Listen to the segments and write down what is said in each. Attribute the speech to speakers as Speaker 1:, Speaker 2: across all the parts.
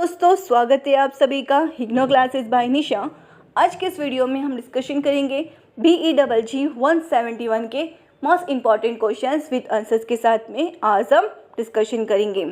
Speaker 1: दोस्तों, स्वागत है आप सभी का हिग्नो क्लासेस बाय निशा। आज के इस वीडियो में हम डिस्कशन करेंगे BEGG 171 के most important questions with answers के साथ में आज हम डिस्कशन करेंगे।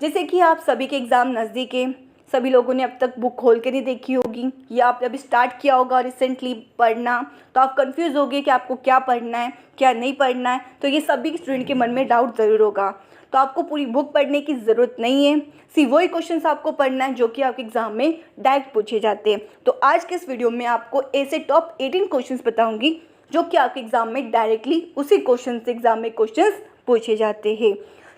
Speaker 1: जैसे कि आप सभी के एग्ज़ाम नज़दीक है, सभी लोगों ने अब तक बुक खोल के नहीं देखी होगी या आपने अभी स्टार्ट किया होगा रिसेंटली पढ़ना, तो आप कंफ्यूज होगे कि आपको क्या पढ़ना है क्या नहीं पढ़ना है। तो ये सभी स्टूडेंट के मन में डाउट ज़रूर होगा। तो आपको पूरी बुक पढ़ने की ज़रूरत नहीं है, सिर्फ वही क्वेश्चंस आपको पढ़ना है जो कि आपके एग्जाम में डायरेक्ट पूछे जाते हैं। तो आज के इस वीडियो में आपको ऐसे टॉप 18 क्वेश्चंस बताऊंगी जो कि आपके एग्जाम में डायरेक्टली उसी क्वेश्चन से एग्जाम में क्वेश्चंस पूछे जाते हैं।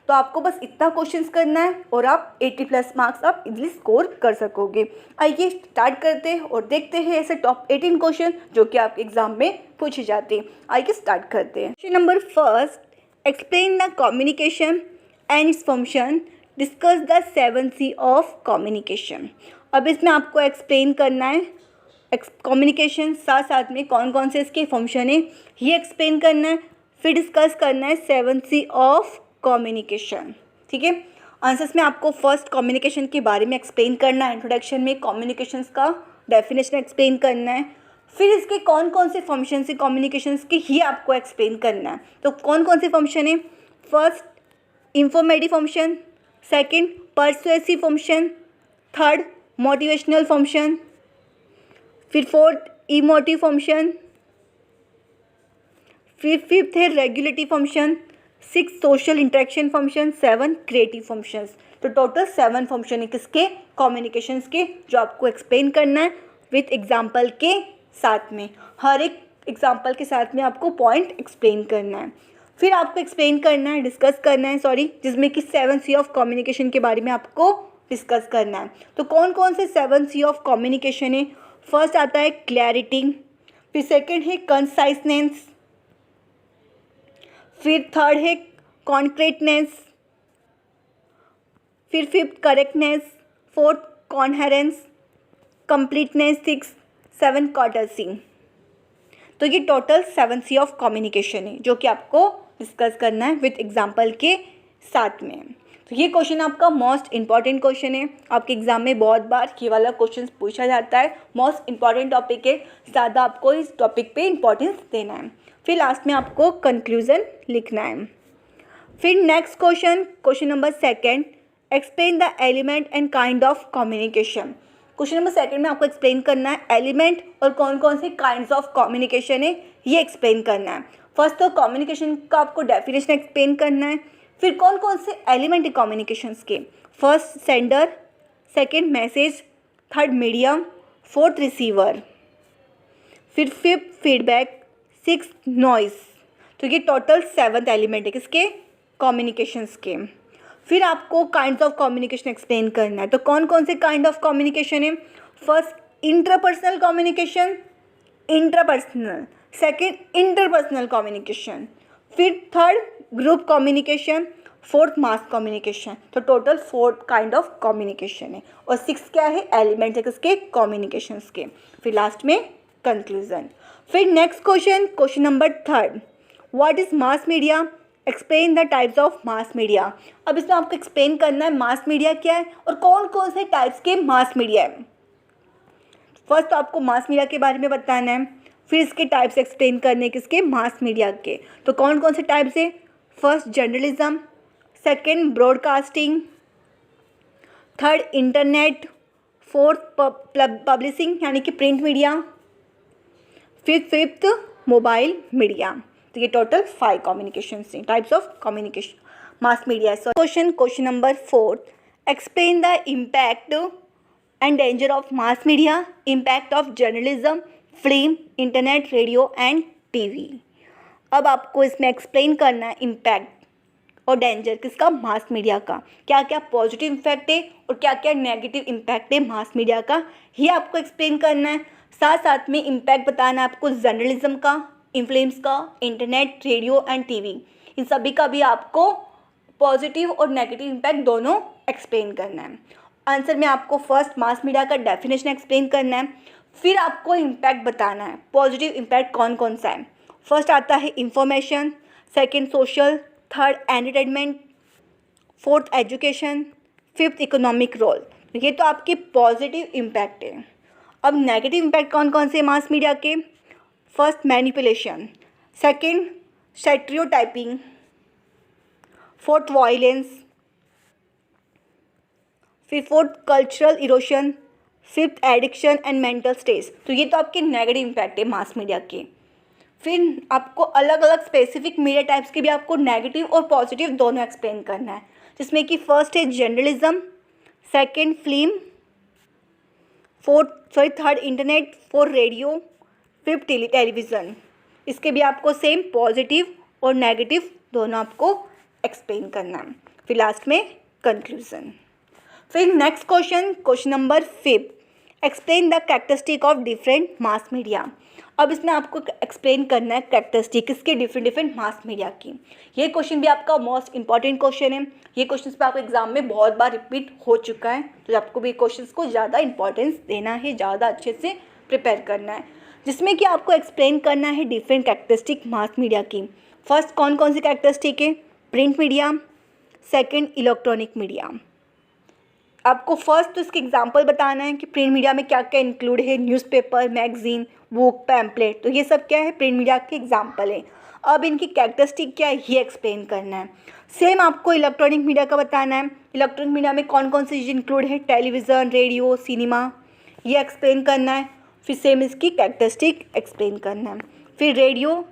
Speaker 1: तो आपको बस इतना क्वेश्चंस करना है और आप 80+ मार्क्स आप इजीली स्कोर कर सकोगे। आइए स्टार्ट करते हैं और देखते हैं ऐसे टॉप 18 क्वेश्चन जो कि आपके एग्जाम में पूछे जाते हैं। आइए स्टार्ट करते हैं। Question number first, explain the communication and its function, discuss the 7C of communication. अब इसमें आपको एक्सप्लेन करना है कम्युनिकेशन, साथ साथ में कौन कौन से इसके फंक्शन है ये एक्सप्लेन करना है, फिर डिस्कस करना है 7C ऑफ कम्युनिकेशन। ठीक है, आंसर्स में आपको फर्स्ट कम्युनिकेशन के बारे में एक्सप्लेन करना है, इंट्रोडक्शन में कम्युनिकेशंस का डेफिनेशन एक्सप्लेन करना है, फिर इसके कौन कौन से फंक्शन है कम्युनिकेशंस के ही आपको एक्सप्लेन करना है। तो कौन कौन से फंक्शन है? First informative function, second persuasive function, third motivational function, फिर फोर्थ इमोटिव फंक्शन, फिर फिफ्थ है regulative function, six social interaction function, seven creative functions. तो टोटल 7 फंक्शन है किसके? कम्युनिकेशंस के, जो आपको एक्सप्लेन करना है विथ एग्जाम्पल के साथ में। हर एक एग्जाम्पल के साथ में आपको पॉइंट एक्सप्लेन करना है, फिर आपको एक्सप्लेन करना है, डिस्कस करना है जिसमें कि 7C ऑफ कम्युनिकेशन के बारे में आपको डिस्कस करना है। तो कौन कौन से 7C ऑफ कम्युनिकेशन है? फर्स्ट आता है क्लैरिटी, फिर सेकंड है कंसाइसनेस, फिर थर्ड है कॉन्क्रीटनेस, फिर fifth correctness, fourth coherence, completeness, six seven courtesy. तो ये टोटल 7C ऑफ कम्युनिकेशन है जो कि आपको डिस्कस करना है विथ एग्जाम्पल के साथ में। तो ये क्वेश्चन आपका मोस्ट इंपॉर्टेंट क्वेश्चन है, आपके एग्जाम में बहुत बार ये वाला क्वेश्चन पूछा जाता है। मोस्ट इंपॉर्टेंट टॉपिक है, ज़्यादा आपको इस टॉपिक पे इंपॉर्टेंस देना है। फिर लास्ट में आपको कंक्लूजन लिखना है। फिर next question number second, explain the element and kind of communication. Question number second में आपको एक्सप्लेन करना है एलिमेंट और कौन कौन से काइंड्स ऑफ कम्युनिकेशन है ये एक्सप्लेन करना है। फर्स्ट तो कम्युनिकेशन का आपको डेफिनेशन एक्सप्लेन करना है, फिर कौन कौन से एलिमेंट है कम्युनिकेशंस के। First sender, second message, third medium, fourth receiver, फिर फिफ्थ फीडबैक, सिक्स नॉइस। तो ये टोटल 7th एलिमेंट है किसके? कम्युनिकेशंस के। फिर आपको काइंड्स ऑफ कम्युनिकेशन एक्सप्लेन करना है। तो कौन कौन से काइंड ऑफ कम्युनिकेशन है? First intrapersonal communication, intrapersonal, second interpersonal communication, फिर third group communication, fourth mass communication. तो टोटल 4 काइंड ऑफ कम्युनिकेशन है और 6 क्या है? एलिमेंट है किसके? कम्युनिकेशंस के। फिर लास्ट में कंक्लूजन। फिर next question number third, what is mass media, explain the types of mass media. अब इसमें आपको एक्सप्लेन करना है मास मीडिया क्या है और कौन कौन से टाइप्स के मास मीडिया है। फर्स्ट तो आपको मास मीडिया के बारे में बताना है, फिर इसके टाइप्स एक्सप्लेन करने किसके? मास मीडिया के। तो कौन कौन से टाइप्स है? First journalism, second broadcasting, third internet, fourth publishing यानी कि print media, fifth mobile media. तो ये टोटल 5 कम्युनिकेशन से types of communication mass media. Question number fourth, explain the impact and danger of mass media, impact of journalism, film, internet, radio and TV. अब आपको इसमें explain करना है impact और danger किसका? मास मीडिया का। क्या क्या पॉजिटिव इम्पैक्ट है और क्या क्या नेगेटिव इम्पैक्ट है मास मीडिया का, ये आपको एक्सप्लेन करना है। साथ साथ में इम्पैक्ट बताना है आपको जर्नलिज्म का, इन्फ्लुएंस का, इंटरनेट, रेडियो एंड टीवी, इन सभी का भी आपको पॉजिटिव और नेगेटिव इम्पैक्ट दोनों एक्सप्लेन करना है। आंसर में आपको फर्स्ट मास मीडिया का डेफिनेशन एक्सप्लेन करना है, फिर आपको इम्पैक्ट बताना है। पॉजिटिव इम्पैक्ट कौन कौन सा है? फर्स्ट आता है information, second social, third entertainment, fourth education, fifth economic role. ये तो आपके पॉजिटिव इम्पैक्ट है। अब नेगेटिव इम्पैक्ट कौन कौन से मास मीडिया के? First manipulation, second stereotyping, fourth violence, फिर fourth cultural erosion, fifth addiction and mental stress. तो ये तो आपके नेगेटिव इम्पैक्ट है मास मीडिया के। फिर आपको अलग अलग स्पेसिफिक मीडिया टाइप्स के भी आपको नेगेटिव और पॉजिटिव दोनों एक्सप्लेन करना है, जिसमें कि फर्स्ट है journalism, second film, third internet, fourth radio, fifth television. इसके भी आपको सेम पॉजिटिव और नेगेटिव दोनों आपको एक्सप्लेन करना है। फिर लास्ट में कंक्लूजन। फिर next question number 5, explain the characteristic of different mass media. अब इसमें आपको एक्सप्लेन करना है कैरेक्टरिस्टिक इसके डिफरेंट मास मीडिया की। ये क्वेश्चन भी आपका मोस्ट इंपॉर्टेंट क्वेश्चन है। ये क्वेश्चन पे आपको एग्जाम में बहुत बार रिपीट हो चुका है, तो आपको भी क्वेश्चन को ज़्यादा इंपॉर्टेंस देना है, ज़्यादा अच्छे से प्रिपेयर करना है, जिसमें कि आपको एक्सप्लेन करना है डिफरेंट कैरेक्टरिस्टिक मास मीडिया की। फर्स्ट कौन कौन सी कैरेक्टरिस्टिक है? Print media, second electronic media. आपको फर्स्ट तो इसके एग्जाम्पल बताना है कि प्रिंट मीडिया में क्या क्या इंक्लूड है, न्यूज़पेपर, मैगजीन, बुक, पैम्पलेट। तो ये सब क्या है? प्रिंट मीडिया के एग्जाम्पल है। अब इनकी कैरेक्टरिस्टिक क्या है ये एक्सप्लेन करना है। सेम आपको इलेक्ट्रॉनिक मीडिया का बताना है। इलेक्ट्रॉनिक मीडिया में कौन कौन सी चीज़ इंक्लूड है? टेलीविज़न, रेडियो, सिनेमा, ये एक्सप्लेन करना है। फिर सेम इसकी कैरेक्टरिस्टिक एक्सप्लेन करना है। फिर रेडियो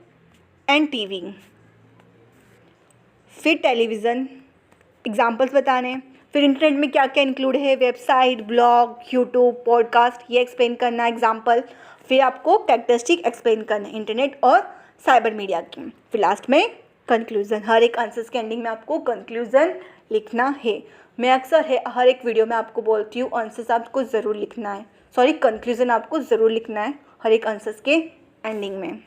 Speaker 1: एंड टीवी, फिर टेलीविज़न, एग्जाम्पल्स बताने हैं। फिर इंटरनेट में क्या क्या इंक्लूड है? वेबसाइट, ब्लॉग, यूट्यूब, पॉडकास्ट, ये एक्सप्लेन करना है एग्जाम्पल। फिर आपको कैरेक्टरिस्टिक एक्सप्लेन करना है इंटरनेट और साइबर मीडिया की। फिर लास्ट में कंक्लूजन। हर एक आंसर्स के एंडिंग में आपको कंक्लूजन लिखना है। मैं अक्सर हर एक वीडियो में आपको बोलती हूँ आंसर्स आपको ज़रूर लिखना है, कंक्लूजन आपको ज़रूर लिखना है हर एक आंसर्स के एंडिंग में।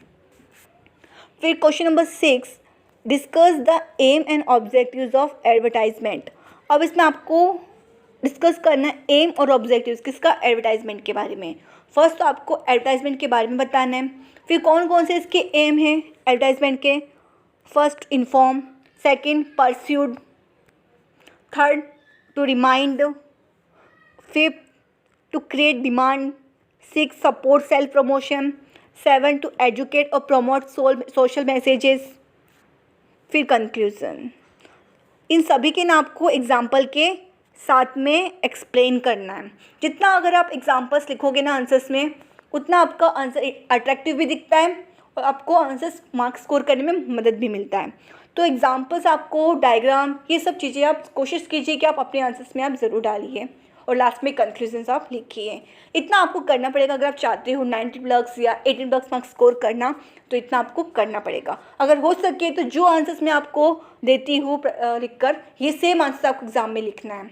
Speaker 1: फिर question number 6, discuss the aim and objectives of advertisement. अब इसमें आपको डिस्कस करना है एम और ऑब्जेक्टिव्स किसका? एडवर्टाइजमेंट के बारे में। फर्स्ट तो आपको एडवर्टाइजमेंट के बारे में बताना है। फिर कौन कौन से इसके एम हैं एडवर्टाइजमेंट के? First inform, second persuade, third to remind, fifth to create demand, six support self promotion, seven to educate और प्रमोट सोशल मैसेजेस। फिर कंक्लूजन। इन सभी के नाम आपको एग्जाम्पल के साथ में एक्सप्लेन करना है। जितना अगर आप एग्जाम्पल्स लिखोगे ना आंसर्स में, उतना आपका आंसर अट्रैक्टिव भी दिखता है और आपको आंसर्स मार्क्स स्कोर करने में मदद भी मिलता है। तो एग्जाम्पल्स, आपको डायग्राम, ये सब चीज़ें आप कोशिश कीजिए कि आप अपने आंसर्स में आप ज़रूर डालिए और लास्ट में कंक्लूजन्स आप लिखिए। इतना आपको करना पड़ेगा अगर आप चाहते हो 90 प्लस या 18 प्लस मार्क्स स्कोर करना, तो इतना आपको करना पड़ेगा। अगर हो सके तो जो आंसर्स मैं आपको देती हूँ लिखकर, ये सेम आंसर्स आपको एग्जाम में लिखना है।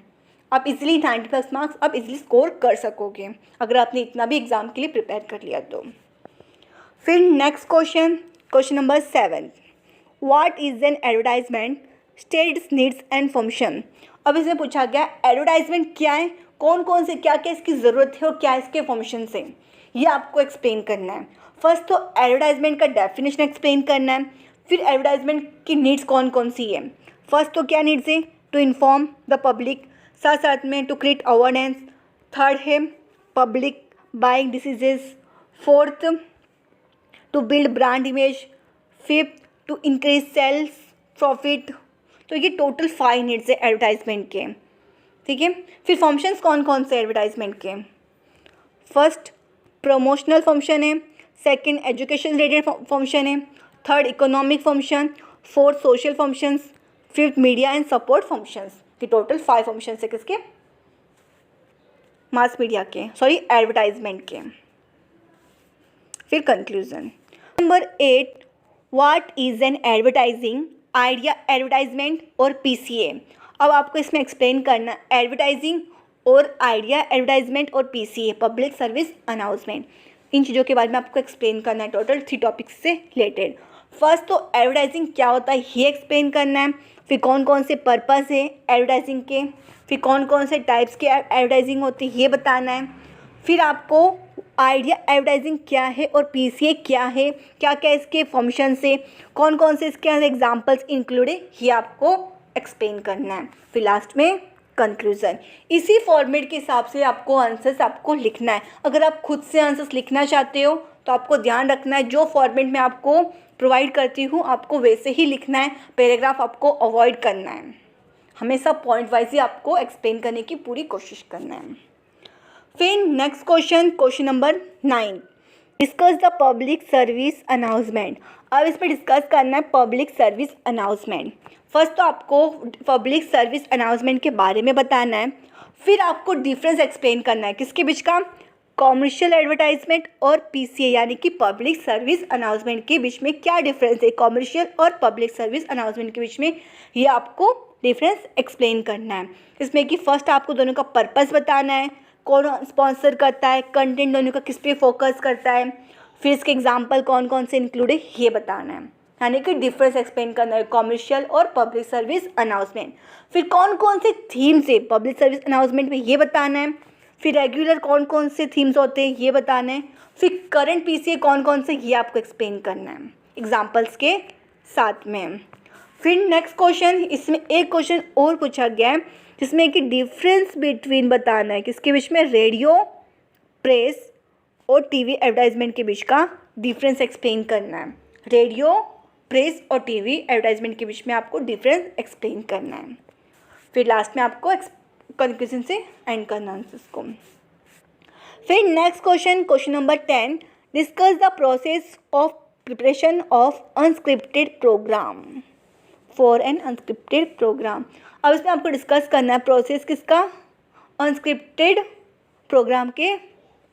Speaker 1: आप इजीली 90 प्लस मार्क्स आप इजीली स्कोर कर सकोगे अगर आपने इतना भी एग्ज़ाम के लिए प्रिपेयर कर लिया तो। फिर next question number 7, what is an advertisement, state it's needs and function. अब इसमें पूछा गया एडवर्टाइजमेंट क्या है, कौन कौन से क्या क्या इसकी ज़रूरत है और क्या इसके फंक्शन है, ये आपको एक्सप्लेन करना है। फर्स्ट तो एडवर्टाइजमेंट का डेफिनेशन एक्सप्लेन करना है। फिर एडवर्टाइजमेंट की नीड्स कौन कौन सी है। फर्स्ट तो क्या नीड्स है? टू इन्फॉर्म द पब्लिक, साथ साथ में टू क्रिएट अवेयरनेस। थर्ड है public buying decisions. Fourth to build brand image. Fifth to increase sales profit. तो ये टोटल 5 नीड्स है एडवर्टाइजमेंट के, ठीक है। फिर फंक्शंस कौन कौन से एडवर्टाइजमेंट के? फर्स्ट प्रमोशनल फंक्शन है, सेकंड एजुकेशन रिलेटेड फंक्शन है, third economic function, fourth social functions, fifth media and support functions. ये टोटल 5 फंक्शंस है किसके? मास मीडिया के, एडवर्टाइजमेंट के। फिर conclusion. Number 8, what is an advertising idea, advertisement और PCA। अब आपको इसमें एक्सप्लेन करना एडवर्टाइजिंग और आइडिया, एडवर्टाइजमेंट और PCA, पब्लिक सर्विस अनाउंसमेंट। इन चीज़ों के बारे में आपको एक्सप्लेन करना है, टोटल 3 टॉपिक्स से रिलेटेड। फर्स्ट तो एडवर्टाइजिंग क्या होता है ये एक्सप्लेन करना है। फिर कौन कौन से पर्पस है एडवर्टाइजिंग के, फिर कौन कौन से टाइप्स के एडवर्टाइजिंग होती है ये बताना है। फिर आपको आइडिया एडवर्टाइजिंग क्या है और PCA क्या है, क्या क्या इसके फंक्शन से, कौन कौन से इसके एग्जाम्पल्स इंक्लूड है, ये आपको एक्सप्लेन करना है। फिर लास्ट में कंक्लूजन। इसी फॉर्मेट के हिसाब से आपको आंसर्स आपको लिखना है। अगर आप खुद से आंसर्स लिखना चाहते हो तो आपको ध्यान रखना है जो फॉर्मेट में आपको प्रोवाइड करती हूँ आपको वैसे ही लिखना है, पैराग्राफ आपको अवॉइड करना है, हमेशा पॉइंट वाइज ही आपको एक्सप्लेन करने की पूरी कोशिश करना है। फिर next question number 9, discuss the public service announcement. अब इसमें डिस्कस करना है पब्लिक सर्विस अनाउंसमेंट। फर्स्ट तो आपको पब्लिक सर्विस अनाउंसमेंट के बारे में बताना है, फिर आपको डिफरेंस एक्सप्लेन करना है किसके बीच का, कॉमर्शियल एडवर्टाइजमेंट और पीसीए यानी कि पब्लिक सर्विस अनाउंसमेंट के बीच में क्या डिफरेंस है, कॉमर्शियल और पब्लिक सर्विस अनाउंसमेंट के बीच में, ये आपको डिफरेंस एक्सप्लेन करना है। इसमें कि फर्स्ट आपको दोनों का पर्पस बताना है, कौन स्पॉन्सर करता है, कंटेंट दोनों का किस पे फोकस करता है, फिर इसके एग्जांपल कौन कौन से इंक्लूड है ये बताना है, यानी कि डिफरेंस एक्सप्लेन करना है कॉमर्शियल और पब्लिक सर्विस अनाउंसमेंट। फिर कौन कौन से थीम्स है पब्लिक सर्विस अनाउंसमेंट में ये बताना है, फिर रेगुलर कौन कौन से थीम्स होते हैं ये बताना है, फिर करंट पीसीए कौन कौन से ये आपको एक्सप्लेन करना है एग्जाम्पल्स के साथ में। फिर नेक्स्ट क्वेश्चन, इसमें एक क्वेश्चन और पूछा गया है जिसमें कि डिफरेंस बिटवीन बताना है किसके बीच में, रेडियो, प्रेस और टीवी एडवर्टाइजमेंट के बीच का डिफरेंस एक्सप्लेन करना है। रेडियो, प्रेस और टीवी एडवर्टाइजमेंट के बीच में आपको डिफरेंस एक्सप्लेन करना है। फिर लास्ट में आपको कंक्लूजन से एंड करना है इसको। फिर next question number 10, discuss the process of preparation of unscripted programme for an unscripted programme. अब इसमें आपको डिस्कस करना है प्रोसेस किसका, अनस्क्रिप्टेड प्रोग्राम के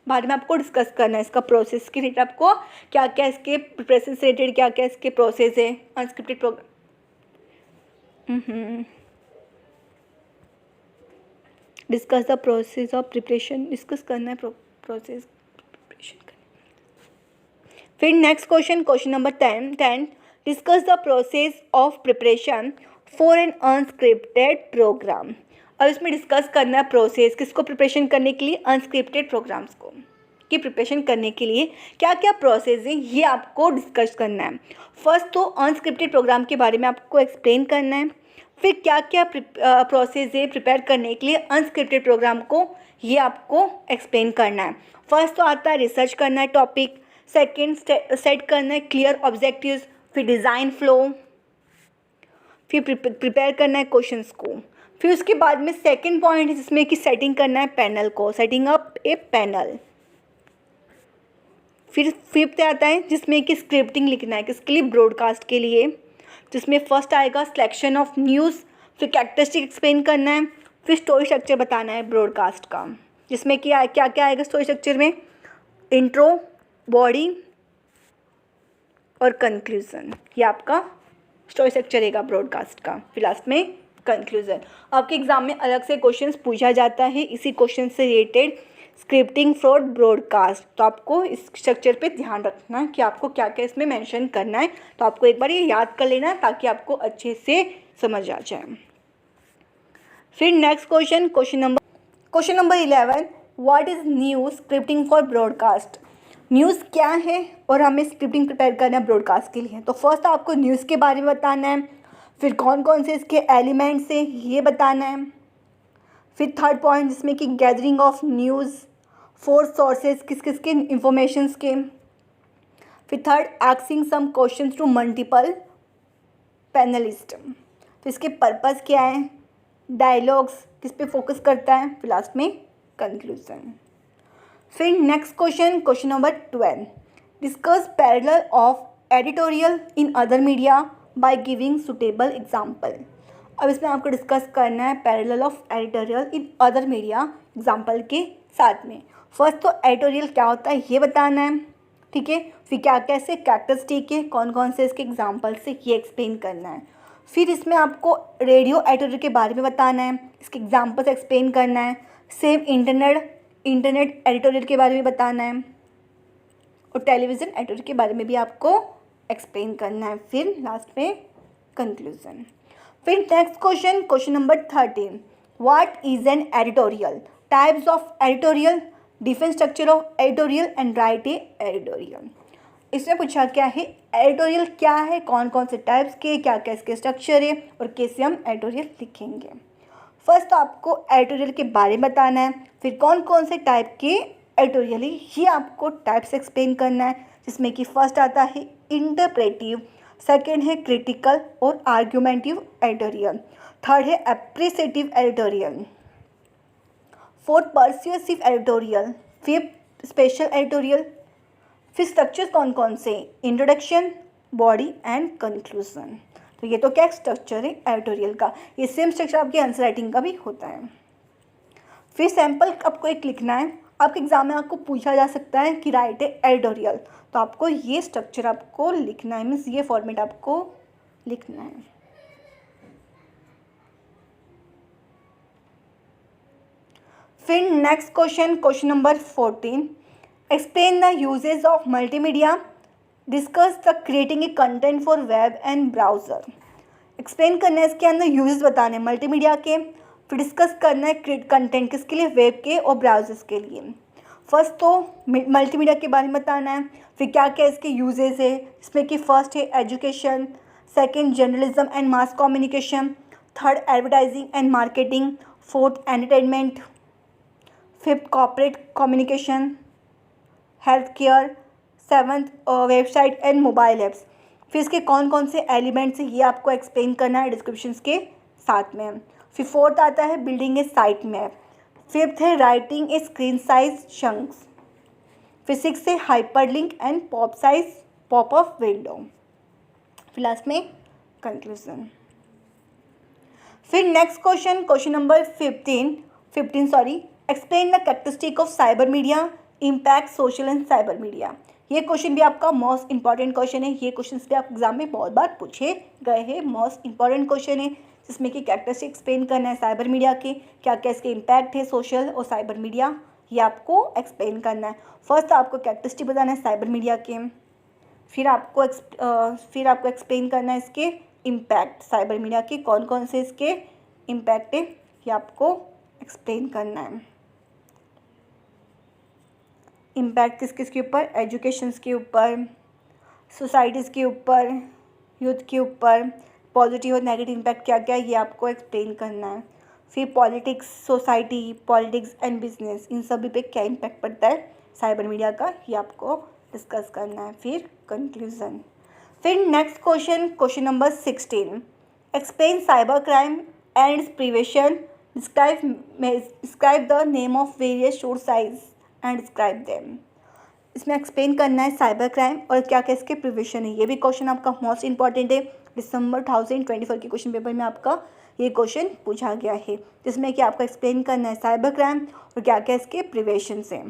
Speaker 1: बारे में आपको डिस्कस करना है। इसका प्रोसेस के रिलेटेड आपको क्या क्या इसके प्रिपरेशन से रिलेटेड क्या क्या इसके प्रोसेस है unscripted programme. Discuss the process of preparation, discuss करना है प्रोसेस प्रिपरेशन करना। फिर next question number 10, discuss the process of preparation for an unscripted programme. अब इसमें डिस्कस करना है प्रोसेस किसको, प्रिपरेशन करने के लिए अनस्क्रिप्टेड प्रोग्राम्स को की प्रिपरेशन करने के लिए क्या क्या प्रोसेस है ये आपको डिस्कस करना है। फर्स्ट तो अनस्क्रिप्टेड प्रोग्राम के बारे में आपको एक्सप्लेन करना है, फिर क्या क्या प्रोसेस है प्रिपेयर करने के लिए अनस्क्रिप्टेड प्रोग्राम को ये आपको एक्सप्लेन करना है। फर्स्ट तो आता है रिसर्च करना है टॉपिक, सेकंड सेट करना है क्लियर ऑब्जेक्टिव्स, फिर डिज़ाइन फ्लो, फिर प्रिपेयर करना है क्वेश्चंस को, फिर उसके बाद में सेकंड पॉइंट है जिसमें कि सेटिंग करना है पैनल को, सेटिंग अप ए पैनल। फिर फिफ्थ आता है जिसमें कि स्क्रिप्टिंग लिखना है किसके लिए, ब्रॉडकास्ट के लिए, जिसमें फर्स्ट आएगा सिलेक्शन ऑफ न्यूज़, फिर कैरेक्टरिस्टिक एक्सप्लेन करना है, फिर स्टोरी स्ट्रक्चर बताना है ब्रॉडकास्ट का, जिसमें कि क्या क्या आएगा स्टोरी स्ट्रक्चर में, इंट्रो, बॉडी और कंक्लूजन। ये आपका स्टोरी स्ट्रक्चर रहेगा ब्रॉडकास्ट का। फिर लास्ट में कंक्लूजन। आपके एग्जाम में अलग से क्वेश्चंस पूछा जाता है इसी क्वेश्चन से रिलेटेड, स्क्रिप्टिंग फॉर ब्रॉडकास्ट। तो आपको इस स्ट्रक्चर पे ध्यान रखना है कि आपको क्या क्या इसमें मेंशन करना है, तो आपको एक बार ये याद कर लेना है ताकि आपको अच्छे से समझ आ जाए। फिर next question number 11, what is news scripting for broadcast. News क्या है और हमें स्क्रिप्टिंग प्रिपेयर करना है ब्रॉडकास्ट के लिए। तो फर्स्ट आपको न्यूज़ के बारे में बताना है, फिर कौन कौन से इसके एलिमेंट्स हैं ये बताना है, फिर थर्ड पॉइंट जिसमें कि gathering of news, four sources किस किस के इंफॉर्मेशंस के, फिर third asking some questions to multiple panelist, फिर इसके पर्पस क्या है, डायलॉग्स किस पे फोकस करता है, फिर लास्ट में कंक्लूजन। फिर next question number 12, discuss parallel of editorial in other media by giving suitable example. अब इसमें आपको डिस्कस करना है parallel of editorial in other media example के साथ में। फर्स्ट तो एडिटोरियल क्या होता है ये बताना है, ठीक है, फिर क्या क्या इसके कैरेक्टरिस्टिक है, कौन कौन से इसके एग्जाम्पल से ये एक्सप्लेन करना है। फिर इसमें आपको रेडियो एडिटोरियल के बारे में बताना है, इसके एग्जाम्पल्स एक्सप्लेन करना है, सेम इंटरनेट एडिटोरियल के बारे में बताना है और टेलीविज़न एडिटोरियल के बारे में भी आपको एक्सप्लेन करना है। फिर लास्ट में कंक्लूजन। फिर next question number 13, what is an editorial, types of editorial, different structure of editorial and right A editorial. इसमें पूछा क्या है एडिटोरियल क्या है, कौन कौन से टाइप्स के, क्या क्या इसके स्ट्रक्चर है और कैसे हम एडिटोरियल लिखेंगे। फर्स्ट तो आपको एडिटोरियल के बारे में बताना है, फिर कौन कौन से टाइप के एडिटोरियल है ये आपको टाइप्स एक्सप्लेन करना है, जिसमें कि फर्स्ट आता है इंटरप्रेटिव, सेकंड है क्रिटिकल और आर्ग्यूमेंटिव एडिटोरियल, थर्ड है appreciative editorial, fourth persuasive editorial, fifth special editorial. फिर स्ट्रक्चर्स कौन कौन से, इंट्रोडक्शन, बॉडी एंड कंक्लूजन। तो ये तो क्या स्ट्रक्चर है एडिटोरियल का, ये सेम स्ट्रक्चर आपकी आंसर राइटिंग का भी होता है। फिर सैम्पल आपको एक लिखना है, आपके एग्जाम में आपको पूछा जा सकता है कि राइट ए एडिटोरियल, तो आपको ये स्ट्रक्चर आपको लिखना है, मीन्स ये फॉर्मेट आपको लिखना है। फिर next question, question number 14, explain the usages of multimedia, discuss the creating a content for web and browser. Explain करना है इसके अंदर यूजेस बताने हैं मल्टीमीडिया के, फिर डिस्कस करना है क्रिएट कंटेंट किसके लिए, वेब के और ब्राउजर्स के लिए। फर्स्ट तो मल्टीमीडिया के बारे में बताना है, फिर क्या क्या इसके यूजेस है, इसमें कि फर्स्ट है education, second journalism and mass communication, third advertising and marketing, fourth entertainment, fifth corporate communication, health care, seventh website and mobile apps. फिर इसके कौन कौन से एलिमेंट्स हैं ये आपको एक्सप्लेन करना है डिस्क्रिप्शंस के साथ में। फिर फोर्थ आता है बिल्डिंग ए साइट मैप, फिफ्थ है writing a screen size chunks, फिर सिक्स है hyperlink and pop up window, फिर लास्ट में कंक्लूजन। फिर next question, question number 15 explain the characteristic of cyber media, impact social and cyber media. ये question भी आपका most important question है, ये क्वेश्चन भी आप एग्जाम में बहुत बार पूछे गए हैं, मोस्ट इंपॉर्टेंट क्वेश्चन है, जिसमें कि कैरेक्टरिस्टिक एक्सप्लेन करना है साइबर मीडिया के, क्या क्या इसके इम्पैक्ट है सोशल और साइबर मीडिया, ये आपको एक्सप्लेन करना है। फर्स्ट आपको कैरेक्टरिस्टिक बताना है साइबर मीडिया के, फिर आपको एक्सप्लेन करना है इसके इम्पैक्ट साइबर मीडिया के, कौन कौन से इसके इम्पैक्ट है ये आपको एक्सप्लेन करना है। इम्पैक्ट किस किस के ऊपर, एजुकेशंस के ऊपर, सोसाइटीज़ के ऊपर, यूथ के ऊपर, पॉजिटिव और नेगेटिव इम्पैक्ट क्या क्या ये आपको एक्सप्लेन करना है। फिर politics, society, politics and business, इन सभी पे क्या इम्पैक्ट पड़ता है साइबर मीडिया का, ये आपको डिस्कस करना है। फिर कंक्लूजन। फिर next question, question number 16, explain cyber crime and it's prevention, describe the name of various source size and describe them. इसमें एक्सप्लेन करना है साइबर क्राइम और क्या क्या इसके प्रिवेंशन है, ये भी क्वेश्चन आपका मोस्ट इंपॉर्टेंट है, दिसंबर 2024 के क्वेश्चन पेपर में आपका ये क्वेश्चन पूछा गया है, जिसमें कि आपको एक्सप्लेन करना है साइबर क्राइम और क्या क्या इसके प्रिवेंशन है,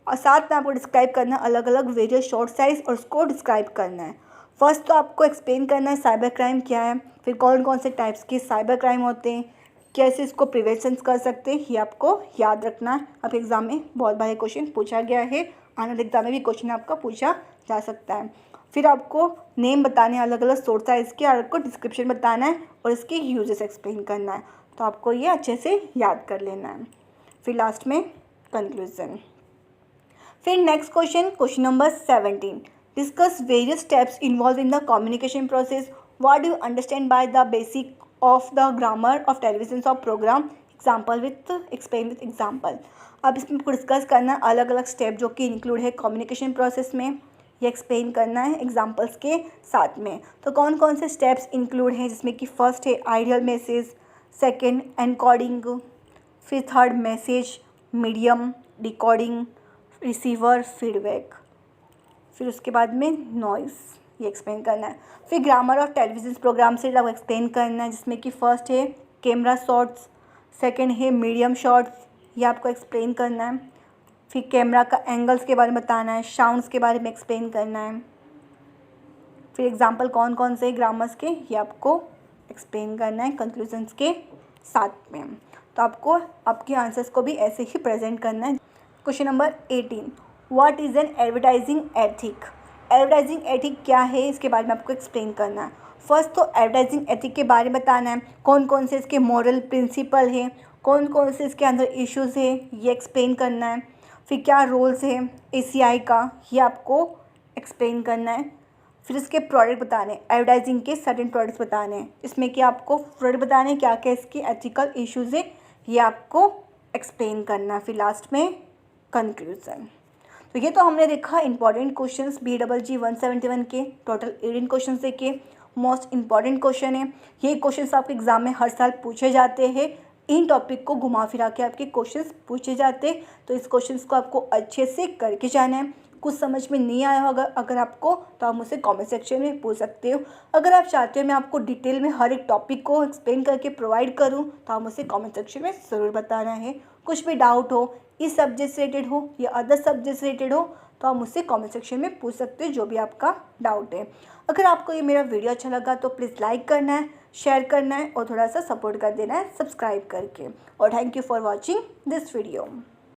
Speaker 1: और साथ में आपको डिस्क्राइब करना है अलग अलग वेरियस शॉर्ट साइज और उसको डिस्क्राइब करना है। फर्स्ट तो आपको एक्सप्लेन करना है साइबर क्राइम क्या है, फिर कौन कौन से टाइप्स के साइबर क्राइम होते हैं, कैसे इसको प्रिवेंशन कर सकते हैं, ये आपको याद रखना है। आपके एग्जाम में बहुत बार क्वेश्चन पूछा गया है, आने वाले एग्जाम में भी क्वेश्चन आपका पूछा जा सकता है। फिर आपको नेम बताने हैं अलग अलग सोर्स है इसके, और आपको डिस्क्रिप्शन बताना है और इसके यूजेस एक्सप्लेन करना है, तो आपको ये अच्छे से याद कर लेना है। फिर लास्ट में कंक्लूजन। फिर next question, question number 17, discuss various steps involve in the communication process, what do you understand by the basic of the grammar of television of programme, example with explain with example. अब इसमें आपको discuss करना है अलग अलग step जो कि include है कम्युनिकेशन प्रोसेस में, ये एक्सप्लेन करना है एग्जाम्पल्स के साथ में। तो कौन कौन से स्टेप्स इंक्लूड हैं, जिसमें कि फर्स्ट है आइडियल मैसेज, सेकंड एनकोडिंग, फिर third message medium, decoding, receiver, feedback, फिर उसके बाद में नॉइज़, ये एक्सप्लेन करना है। फिर ग्रामर ऑफ टेलीविजन प्रोग्राम से आपको एक्सप्लेन करना है, जिसमें कि फर्स्ट है कैमरा शॉट्स, सेकंड है मीडियम शॉट्स, ये आपको एक्सप्लेन करना है। फिर कैमरा का एंगल्स के बारे में बताना है, साउंड्स के बारे में एक्सप्लेन करना है। फिर एग्जांपल कौन कौन से ग्रामर्स के ये आपको एक्सप्लेन करना है कंक्लूजन्स के साथ में। तो आपको आपके आंसर्स को भी ऐसे ही प्रेजेंट करना है। Question number 18, what is an advertising ethic. Advertising ethic क्या है, इसके बारे में आपको एक्सप्लेन करना है। फर्स्ट तो एडवर्टाइजिंग एथिक के बारे में बताना है, कौन कौन से इसके मॉरल प्रिंसिपल हैं, कौन कौन से इसके अंदर इश्यूज़ है, ये एक्सप्लेन करना है। फिर क्या रोल्स है ACI का, ये आपको एक्सप्लेन करना है। फिर इसके प्रोडक्ट बताने, एडवर्टाइजिंग के सर्टेन प्रोडक्ट्स बताने हैं, इसमें कि आपको प्रोडक्ट बताने हैं, क्या क्या इसके एथिकल इश्यूज़ है ये आपको एक्सप्लेन करना, फिर लास्ट में कंक्लूजन। तो ये तो हमने देखा इंपॉर्टेंट क्वेश्चंस BEE 171 के, टोटल 18 क्वेश्चंस देखे। मोस्ट इंपॉर्टेंट क्वेश्चन है ये, क्वेश्चंस आपके एग्जाम में हर साल पूछे जाते हैं, इन टॉपिक को घुमा फिरा के आपके क्वेश्चंस पूछे जाते हैं। तो इस क्वेश्चंस को आपको अच्छे से करके जाना है। कुछ समझ में नहीं आया होगा अगर आपको, तो आप मुझसे कमेंट सेक्शन में पूछ सकते हो। अगर आप चाहते हो मैं आपको डिटेल में हर एक टॉपिक को एक्सप्लेन करके प्रोवाइड करूं, तो आप मुझसे कमेंट सेक्शन में ज़रूर बताना है। कुछ भी डाउट हो, इस सब्जेक्ट से रिलेटेड हो या अदर सब्जेक्ट से रिलेटेड हो, तो आप मुझसे कमेंट सेक्शन में पूछ सकते हो जो भी आपका डाउट है। अगर आपको ये मेरा वीडियो अच्छा लगा तो प्लीज़ लाइक करना है, शेयर करना है और थोड़ा सा सपोर्ट कर देना है सब्सक्राइब करके। और thank you for watching this video.